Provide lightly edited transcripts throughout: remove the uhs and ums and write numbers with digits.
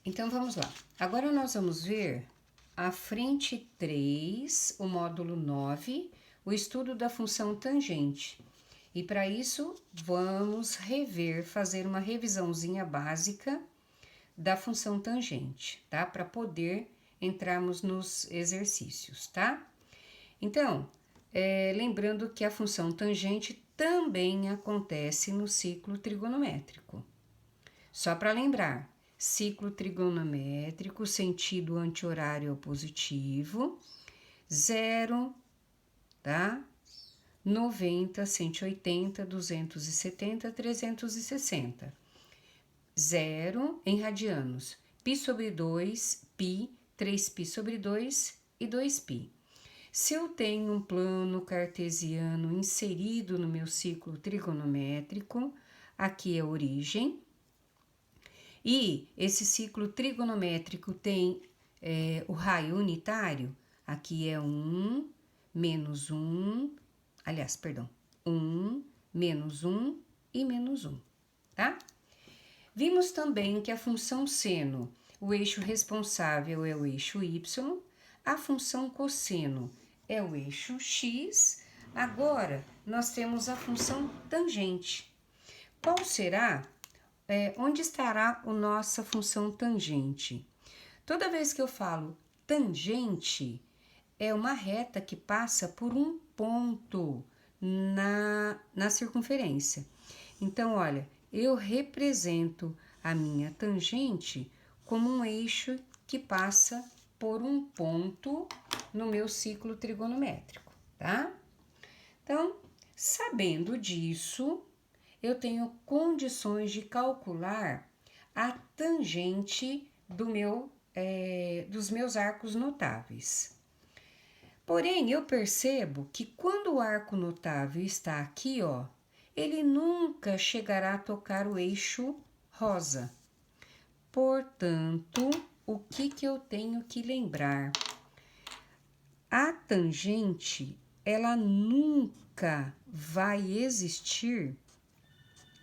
Então, vamos lá. Agora, nós vamos ver a frente 3, o módulo 9, o estudo da função tangente. E, para isso, vamos fazer uma revisãozinha básica da função tangente, tá? Para poder entrarmos nos exercícios, tá? Então, lembrando que a função tangente também acontece no ciclo trigonométrico. Só para lembrar, ciclo trigonométrico, sentido anti-horário é o positivo, 0, tá? 90, 180, 270, 360. 0 em radianos, π sobre 2, π, 3π sobre 2 e 2π. Se eu tenho um plano cartesiano inserido no meu ciclo trigonométrico, aqui é a origem, e esse ciclo trigonométrico tem o raio unitário, aqui é 1, menos 1, aliás, perdão, 1, menos 1 e menos 1, tá? Vimos também que a função seno, o eixo responsável é o eixo y, a função cosseno é o eixo x. Agora, nós temos a função tangente. Qual será? Onde estará a nossa função tangente? Toda vez que eu falo tangente, é uma reta que passa por um ponto na circunferência. Então, olha, eu represento a minha tangente como um eixo que passa por um ponto no meu ciclo trigonométrico, tá? Então, sabendo disso, eu tenho condições de calcular a tangente dos meus arcos notáveis. Porém, eu percebo que quando o arco notável está aqui, ó, ele nunca chegará a tocar o eixo rosa. Portanto, o que eu tenho que lembrar? A tangente, ela nunca vai existir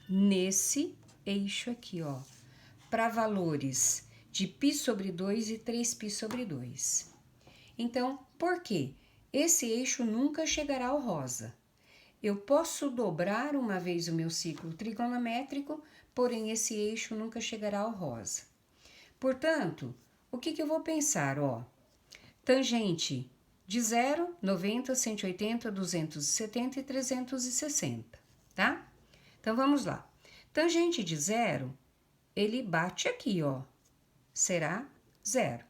nesse eixo aqui, ó, para valores de π sobre 2 e 3π sobre 2. Então, por quê? Esse eixo nunca chegará ao rosa. Eu posso dobrar uma vez o meu ciclo trigonométrico, porém esse eixo nunca chegará ao rosa. Portanto, o que eu vou pensar? Ó, tangente de 0, 90, 180, 270 e 360, tá? Então, vamos lá. Tangente de 0, ele bate aqui, ó, será 0.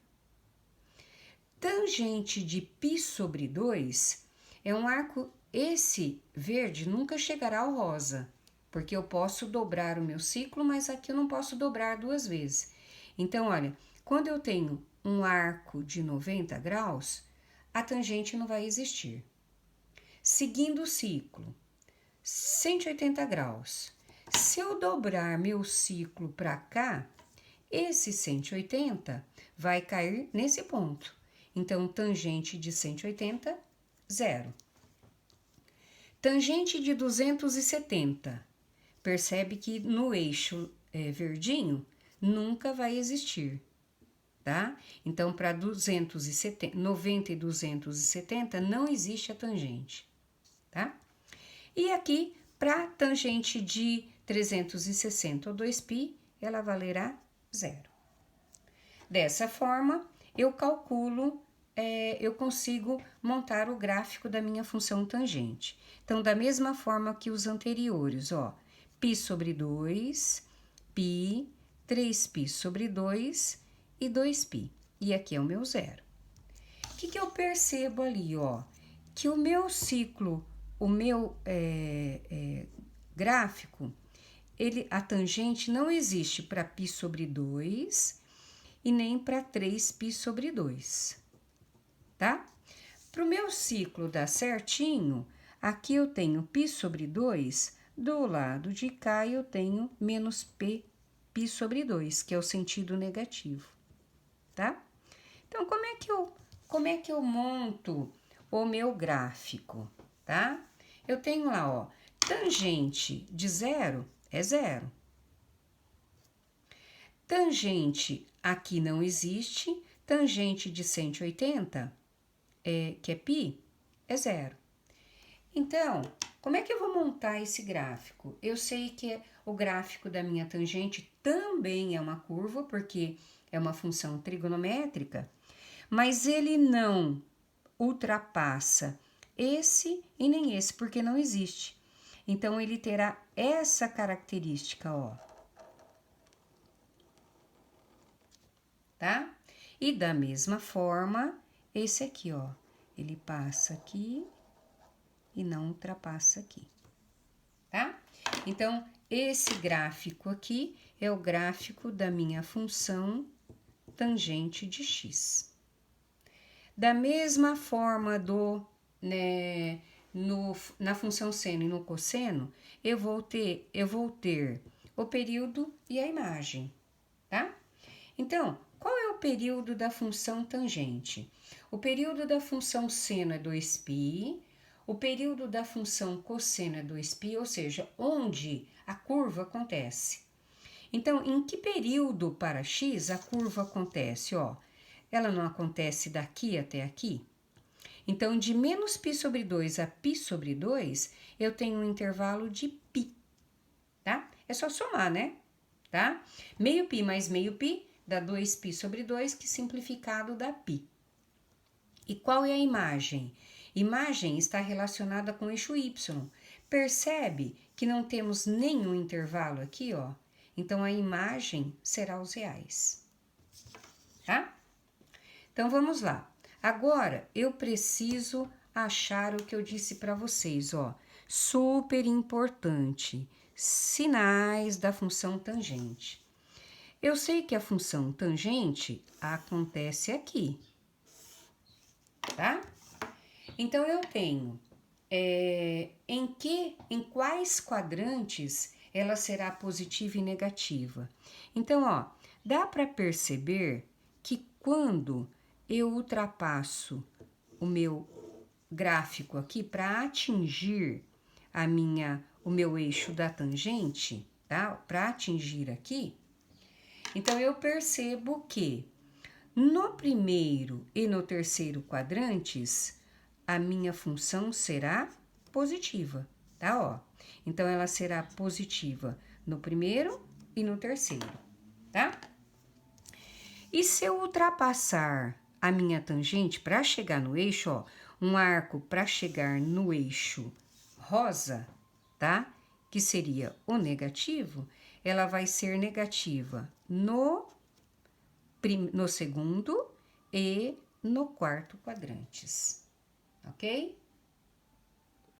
Tangente de π sobre 2 é um arco. Esse verde nunca chegará ao rosa, porque eu posso dobrar o meu ciclo, mas aqui eu não posso dobrar duas vezes. Então, olha, quando eu tenho um arco de 90 graus, a tangente não vai existir. Seguindo o ciclo, 180 graus. Se eu dobrar meu ciclo para cá, esse 180 vai cair nesse ponto. Então, tangente de 180, 0. Tangente de 270. Percebe que no eixo verdinho nunca vai existir, tá? Então, para 90 e 270 não existe a tangente, tá? E aqui, para tangente de 360 ou 2π, ela valerá 0. Dessa forma, eu calculo, eu consigo montar o gráfico da minha função tangente. Então, da mesma forma que os anteriores, ó, π sobre 2, π, 3π sobre 2 e 2π. E aqui é o meu 0. O que eu percebo ali, ó? Que o meu ciclo, o meu gráfico, a tangente não existe para π sobre 2 e nem para 3π sobre 2, tá? Para o meu ciclo dar certinho, aqui eu tenho π sobre 2, do lado de cá eu tenho menos π sobre 2, que é o sentido negativo, tá? Então, como é que eu monto o meu gráfico, tá? Eu tenho lá, ó, tangente de 0 é 0. Tangente aqui não existe, tangente de 180, que é π, é zero. Então, como é que eu vou montar esse gráfico? Eu sei que o gráfico da minha tangente também é uma curva, porque é uma função trigonométrica, mas ele não ultrapassa esse e nem esse, porque não existe. Então, ele terá essa característica, ó. Tá? E da mesma forma, esse aqui, ó, ele passa aqui e não ultrapassa aqui, tá? Então, esse gráfico aqui é o gráfico da minha função tangente de x. Da mesma forma na função seno e no cosseno, eu vou ter o período e a imagem, tá? Então, qual é o período da função tangente? O período da função seno é 2π, o período da função cosseno é 2π, ou seja, onde a curva acontece. Então, em que período para x a curva acontece? Ó, ela não acontece daqui até aqui? Então, de menos π sobre 2 a π sobre 2, eu tenho um intervalo de π, tá? É só somar, né? Tá? Meio π mais meio π dá 2π sobre 2, que simplificado dá π. E qual é a imagem? Imagem está relacionada com o eixo y. Percebe que não temos nenhum intervalo aqui, ó? Então, a imagem será os reais, tá? Então, vamos lá. Agora, eu preciso achar o que eu disse para vocês, ó. Super importante. Sinais da função tangente. Eu sei que a função tangente acontece aqui, tá? Então, eu tenho em quais quadrantes ela será positiva e negativa. Então, ó, dá para perceber que quando eu ultrapasso o meu gráfico aqui para atingir o meu eixo da tangente, tá? Para atingir aqui, então eu percebo que no primeiro e no terceiro quadrantes, a minha função será positiva, tá? Ó, então, ela será positiva no primeiro e no terceiro, tá? E se eu ultrapassar a minha tangente para chegar no eixo, ó, um arco para chegar no eixo rosa, tá? Que seria o negativo, ela vai ser negativa no segundo e no quarto quadrantes, ok?